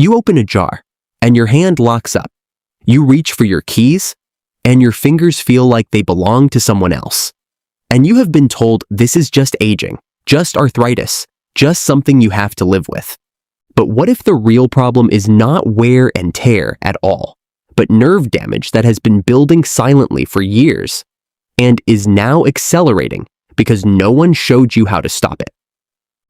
You open a jar, and your hand locks up. You reach for your keys, and your fingers feel like they belong to someone else. And you have been told this is just aging, just arthritis, just something you have to live with. But what if the real problem is not wear and tear at all, but nerve damage that has been building silently for years and is now accelerating because no one showed you how to stop it?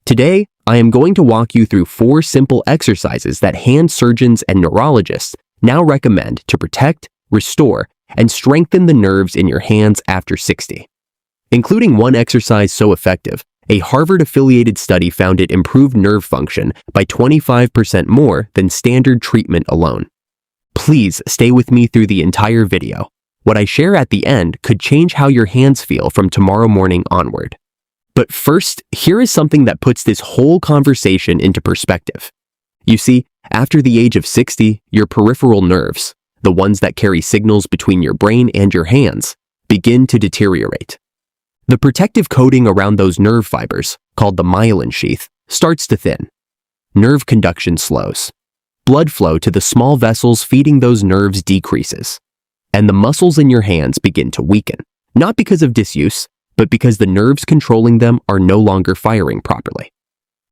Today, I am going to walk you through 4 simple exercises that hand surgeons and neurologists now recommend to protect, restore, and strengthen the nerves in your hands after 60. Including one exercise so effective, a Harvard-affiliated study found it improved nerve function by 25% more than standard treatment alone. Please stay with me through the entire video. What I share at the end could change how your hands feel from tomorrow morning onward. But first, here is something that puts this whole conversation into perspective. You see, after the age of 60, your peripheral nerves, the ones that carry signals between your brain and your hands, begin to deteriorate. The protective coating around those nerve fibers, called the myelin sheath, starts to thin. Nerve conduction slows. Blood flow to the small vessels feeding those nerves decreases. And the muscles in your hands begin to weaken, not because of disuse, but because the nerves controlling them are no longer firing properly.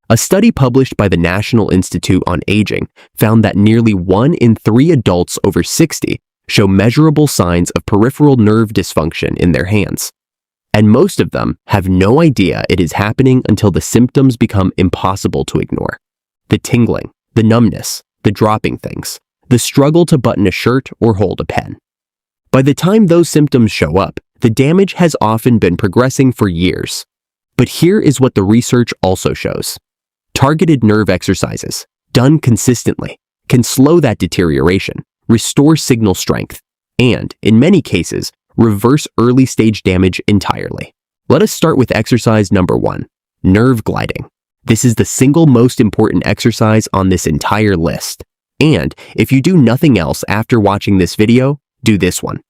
A study published by the National Institute on Aging found that nearly 1 in 3 adults over 60 show measurable signs of peripheral nerve dysfunction in their hands. And most of them have no idea it is happening until the symptoms become impossible to ignore. The tingling, the numbness, the dropping things, the struggle to button a shirt or hold a pen. By the time those symptoms show up, the damage has often been progressing for years. But here is what the research also shows. Targeted nerve exercises, done consistently, can slow that deterioration, restore signal strength, and, in many cases, reverse early-stage damage entirely. Let us start with exercise number 1, nerve gliding. This is the single most important exercise on this entire list. And if you do nothing else after watching this video, do this one.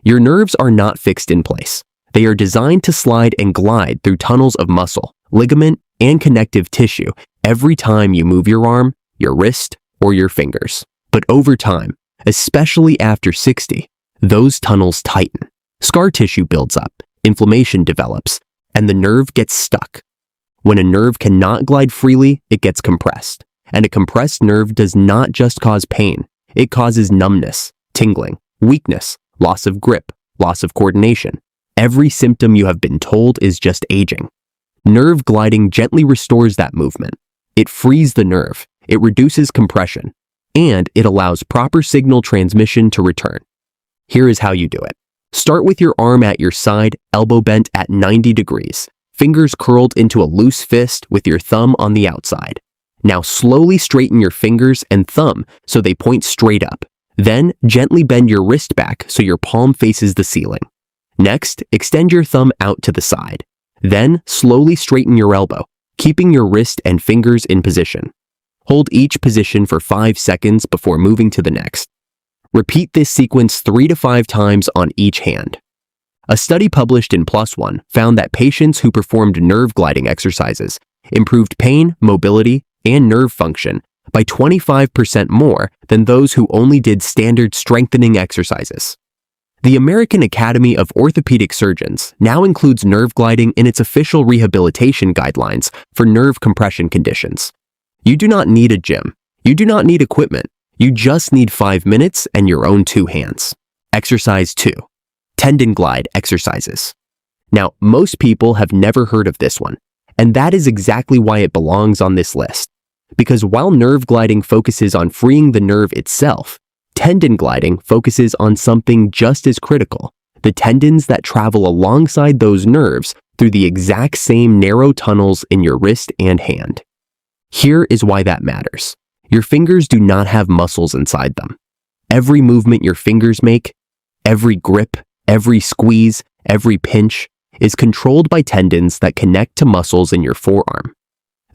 Your nerves are not fixed in place. They are designed to slide and glide through tunnels of muscle, ligament, and connective tissue every time you move your arm, your wrist, or your fingers. But over time, especially after 60, those tunnels tighten. Scar tissue builds up, inflammation develops, and the nerve gets stuck. When a nerve cannot glide freely, it gets compressed. And a compressed nerve does not just cause pain, it causes numbness, tingling, weakness, loss of grip, loss of coordination. Every symptom you have been told is just aging. Nerve gliding gently restores that movement. It frees the nerve, it reduces compression, and it allows proper signal transmission to return. Here is how you do it. Start with your arm at your side, elbow bent at 90 degrees, fingers curled into a loose fist with your thumb on the outside. Now slowly straighten your fingers and thumb so they point straight up. Then gently bend your wrist back so your palm faces the ceiling. Next, extend your thumb out to the side. Then slowly straighten your elbow, keeping your wrist and fingers in position. Hold each position for 5 seconds before moving to the next. Repeat this sequence 3 to 5 times on each hand. A study published in PLOS ONE found that patients who performed nerve gliding exercises improved pain, mobility, and nerve function by 25% more than those who only did standard strengthening exercises. The American Academy of Orthopedic Surgeons now includes nerve gliding in its official rehabilitation guidelines for nerve compression conditions. You do not need a gym. You do not need equipment. You just need 5 minutes and your own 2 hands. Exercise 2. Tendon glide exercises. Now, most people have never heard of this one, and that is exactly why it belongs on this list. Because while nerve gliding focuses on freeing the nerve itself, tendon gliding focuses on something just as critical, the tendons that travel alongside those nerves through the exact same narrow tunnels in your wrist and hand. Here is why that matters. Your fingers do not have muscles inside them. Every movement your fingers make, every grip, every squeeze, every pinch, is controlled by tendons that connect to muscles in your forearm.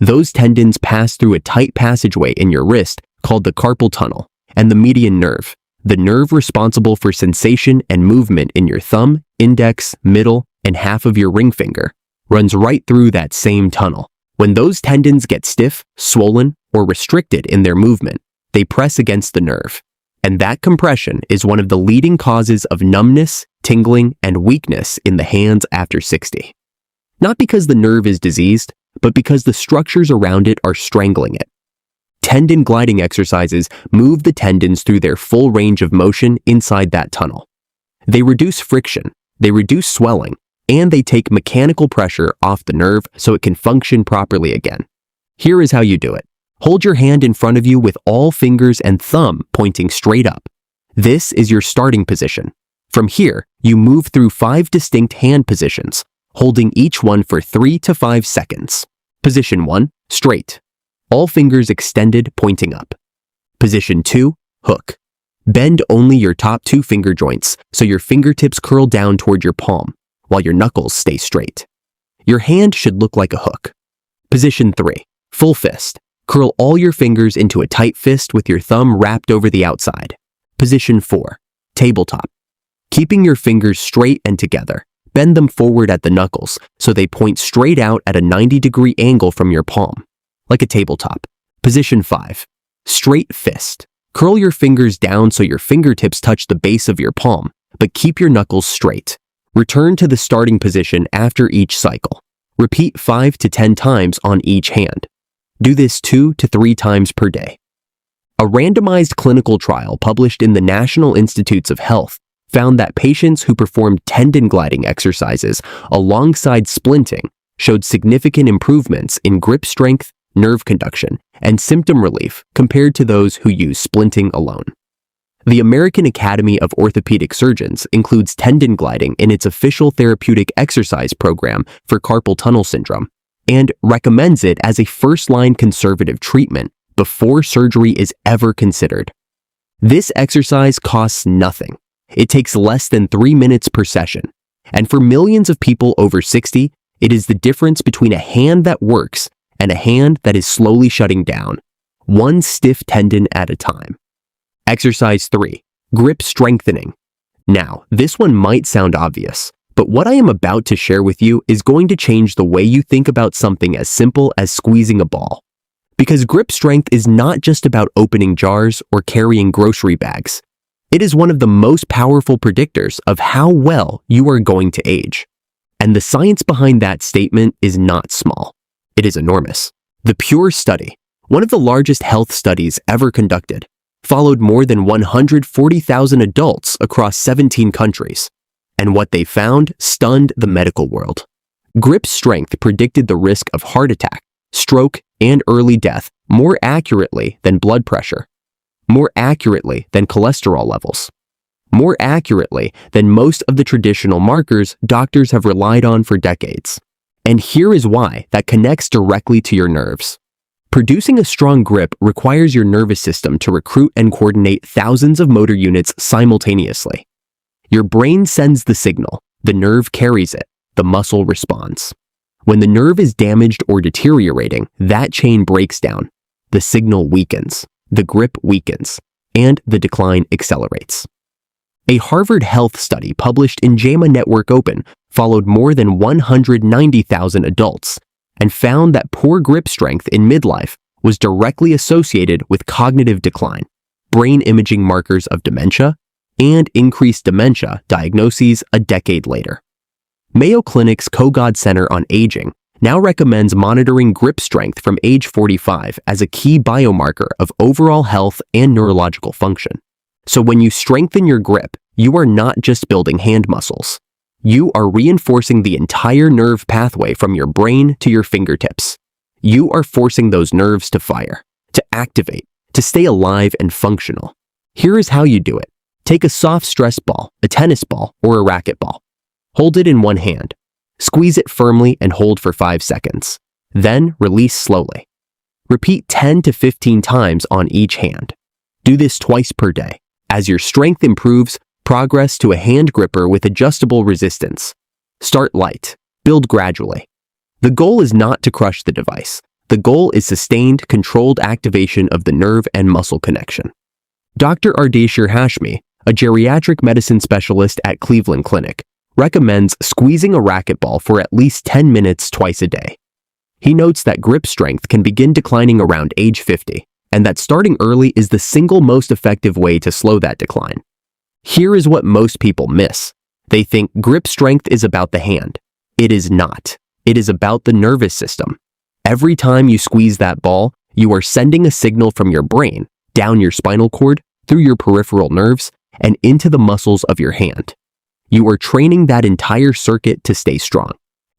Those tendons pass through a tight passageway in your wrist called the carpal tunnel, and the median nerve, the nerve responsible for sensation and movement in your thumb, index, middle, and half of your ring finger, runs right through that same tunnel. When those tendons get stiff, swollen, or restricted in their movement, they press against the nerve. And that compression is one of the leading causes of numbness, tingling, and weakness in the hands after 60. Not because the nerve is diseased, but because the structures around it are strangling it. Tendon gliding exercises move the tendons through their full range of motion inside that tunnel. They reduce friction, they reduce swelling, and they take mechanical pressure off the nerve so it can function properly again. Here is how you do it. Hold your hand in front of you with all fingers and thumb pointing straight up. This is your starting position. From here, you move through 5 distinct hand positions, holding each one for 3 to 5 seconds. Position 1, straight. All fingers extended, pointing up. Position 2, hook. Bend only your top 2 finger joints so your fingertips curl down toward your palm, while your knuckles stay straight. Your hand should look like a hook. Position 3, full fist. Curl all your fingers into a tight fist with your thumb wrapped over the outside. Position 4, tabletop. Keeping your fingers straight and together, bend them forward at the knuckles so they point straight out at a 90-degree angle from your palm, like a tabletop. Position 5, straight fist. Curl your fingers down so your fingertips touch the base of your palm, but keep your knuckles straight. Return to the starting position after each cycle. Repeat 5 to 10 times on each hand. Do this 2 to 3 times per day. A randomized clinical trial published in the National Institutes of Health found that patients who performed tendon gliding exercises alongside splinting showed significant improvements in grip strength, nerve conduction, and symptom relief compared to those who used splinting alone. The American Academy of Orthopedic Surgeons includes tendon gliding in its official therapeutic exercise program for carpal tunnel syndrome and recommends it as a first-line conservative treatment before surgery is ever considered. This exercise costs nothing. It takes less than 3 minutes per session, and for millions of people over 60, it is the difference between a hand that works and a hand that is slowly shutting down, one stiff tendon at a time. Exercise 3, grip strengthening. Now, this one might sound obvious, but what I am about to share with you is going to change the way you think about something as simple as squeezing a ball. Because grip strength is not just about opening jars or carrying grocery bags. It is one of the most powerful predictors of how well you are going to age. And the science behind that statement is not small. It is enormous. The PURE study, one of the largest health studies ever conducted, followed more than 140,000 adults across 17 countries. And what they found stunned the medical world. Grip strength predicted the risk of heart attack, stroke, and early death more accurately than blood pressure, more accurately than cholesterol levels, more accurately than most of the traditional markers doctors have relied on for decades. And here is why that connects directly to your nerves. Producing a strong grip requires your nervous system to recruit and coordinate thousands of motor units simultaneously. Your brain sends the signal, the nerve carries it, the muscle responds. When the nerve is damaged or deteriorating, that chain breaks down. The signal weakens, the grip weakens, and the decline accelerates. A Harvard Health study published in JAMA Network Open followed more than 190,000 adults and found that poor grip strength in midlife was directly associated with cognitive decline, brain imaging markers of dementia, and increased dementia diagnoses a decade later. Mayo Clinic's Kogod Center on Aging now recommends monitoring grip strength from age 45 as a key biomarker of overall health and neurological function. So when you strengthen your grip, you are not just building hand muscles. You are reinforcing the entire nerve pathway from your brain to your fingertips. You are forcing those nerves to fire, to activate, to stay alive and functional. Here is how you do it. Take a soft stress ball, a tennis ball, or a racquetball. Hold it in one hand. Squeeze it firmly and hold for 5 seconds. Then release slowly. Repeat 10 to 15 times on each hand. Do this twice per day. As your strength improves, progress to a hand gripper with adjustable resistance. Start light. Build gradually. The goal is not to crush the device. The goal is sustained, controlled activation of the nerve and muscle connection. Dr. Ardeshir Hashmi, a geriatric medicine specialist at Cleveland Clinic, recommends squeezing a racquetball for at least 10 minutes twice a day. He notes that grip strength can begin declining around age 50, and that starting early is the single most effective way to slow that decline. Here is what most people miss. They think grip strength is about the hand. It is not. It is about the nervous system. Every time you squeeze that ball, you are sending a signal from your brain, down your spinal cord, through your peripheral nerves, and into the muscles of your hand. You are training that entire circuit to stay strong.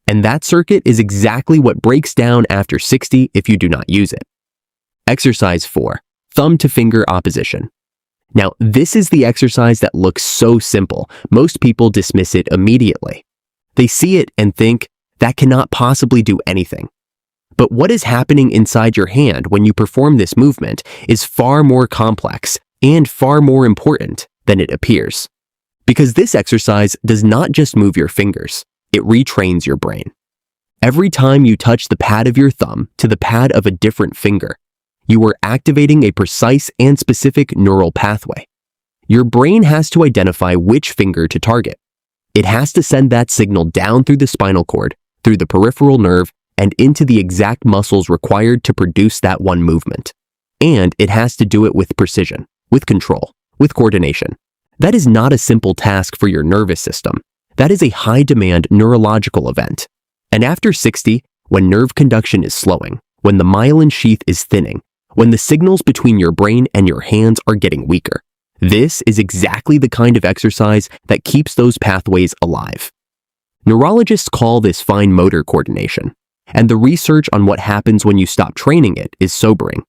And that circuit is exactly what breaks down after 60 if you do not use it. Exercise 4. Thumb to finger opposition. Now, this is the exercise that looks so simple, most people dismiss it immediately. They see it and think, that cannot possibly do anything. But what is happening inside your hand when you perform this movement is far more complex and far more important than it appears. Because this exercise does not just move your fingers, it retrains your brain. Every time you touch the pad of your thumb to the pad of a different finger, you are activating a precise and specific neural pathway. Your brain has to identify which finger to target. It has to send that signal down through the spinal cord, through the peripheral nerve, and into the exact muscles required to produce that one movement. And it has to do it with precision, with control, with coordination. That is not a simple task for your nervous system. That is a high-demand neurological event. And after 60, when nerve conduction is slowing, when the myelin sheath is thinning, when the signals between your brain and your hands are getting weaker, this is exactly the kind of exercise that keeps those pathways alive. Neurologists call this fine motor coordination, and the research on what happens when you stop training it is sobering.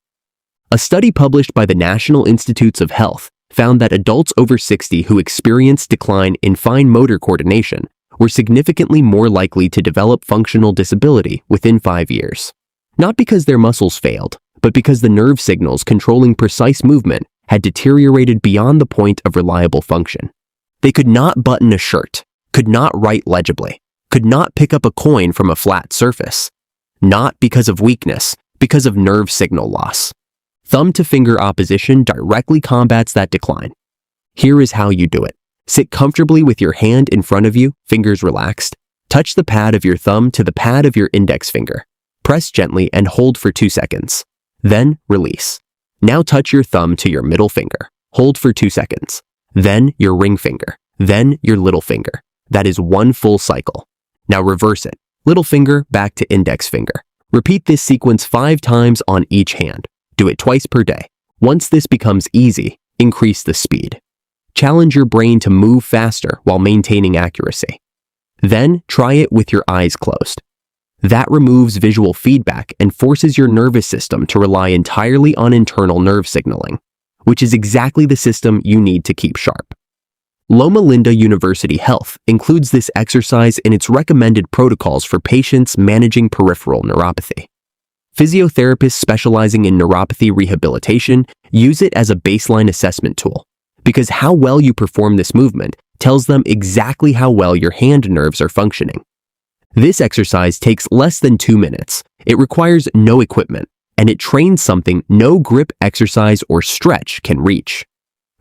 A study published by the National Institutes of Health found that adults over 60 who experienced decline in fine motor coordination were significantly more likely to develop functional disability within 5 years. Not because their muscles failed, but because the nerve signals controlling precise movement had deteriorated beyond the point of reliable function. They could not button a shirt, could not write legibly, could not pick up a coin from a flat surface. Not because of weakness, because of nerve signal loss. Thumb-to-finger opposition directly combats that decline. Here is how you do it. Sit comfortably with your hand in front of you, fingers relaxed. Touch the pad of your thumb to the pad of your index finger. Press gently and hold for 2 seconds. Then release. Now touch your thumb to your middle finger. Hold for 2 seconds. Then your ring finger. Then your little finger. That is one full cycle. Now reverse it. Little finger back to index finger. Repeat this sequence 5 times on each hand. Do it twice per day. Once this becomes easy, increase the speed. Challenge your brain to move faster while maintaining accuracy. Then try it with your eyes closed. That removes visual feedback and forces your nervous system to rely entirely on internal nerve signaling, which is exactly the system you need to keep sharp. Loma Linda University Health includes this exercise in its recommended protocols for patients managing peripheral neuropathy. Physiotherapists specializing in neuropathy rehabilitation use it as a baseline assessment tool, because how well you perform this movement tells them exactly how well your hand nerves are functioning. This exercise takes less than 2 minutes. It requires no equipment, and it trains something no grip exercise or stretch can reach: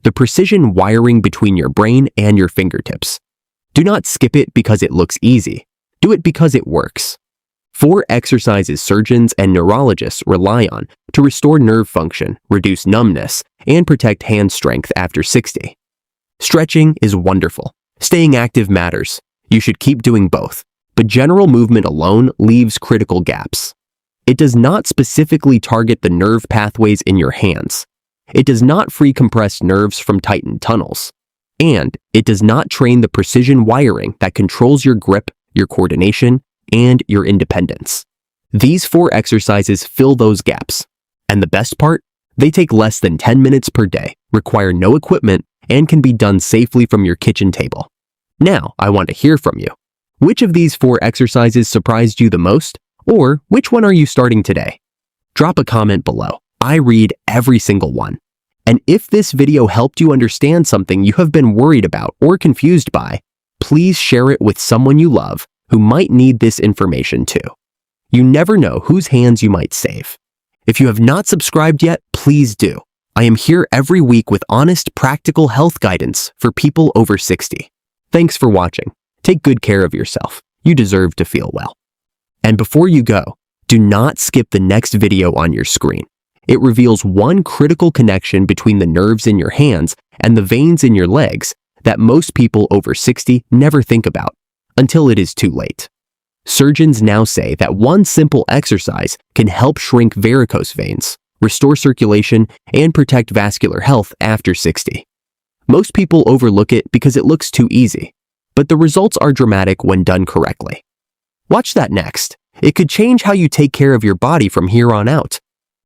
the precision wiring between your brain and your fingertips. Do not skip it because it looks easy. Do it because it works. 4 exercises surgeons and neurologists rely on to restore nerve function, reduce numbness, and protect hand strength after 60. Stretching is wonderful. Staying active matters. You should keep doing both. But general movement alone leaves critical gaps. It does not specifically target the nerve pathways in your hands. It does not free compressed nerves from tightened tunnels. And it does not train the precision wiring that controls your grip, your coordination, and your independence. These 4 exercises fill those gaps. And the best part? They take less than 10 minutes per day, require no equipment, and can be done safely from your kitchen table. Now, I want to hear from you. Which of these 4 exercises surprised you the most? Or which one are you starting today? Drop a comment below. I read every single one. And if this video helped you understand something you have been worried about or confused by, please share it with someone you love who might need this information too. You never know whose hands you might save. If you have not subscribed yet, please do. I am here every week with honest, practical health guidance for people over 60. Thanks for watching. Take good care of yourself. You deserve to feel well. And before you go, do not skip the next video on your screen. It reveals one critical connection between the nerves in your hands and the veins in your legs that most people over 60 never think about until it is too late. Surgeons now say that one simple exercise can help shrink varicose veins, restore circulation, and protect vascular health after 60. Most people overlook it because it looks too easy, but the results are dramatic when done correctly. Watch that next. It could change how you take care of your body from here on out.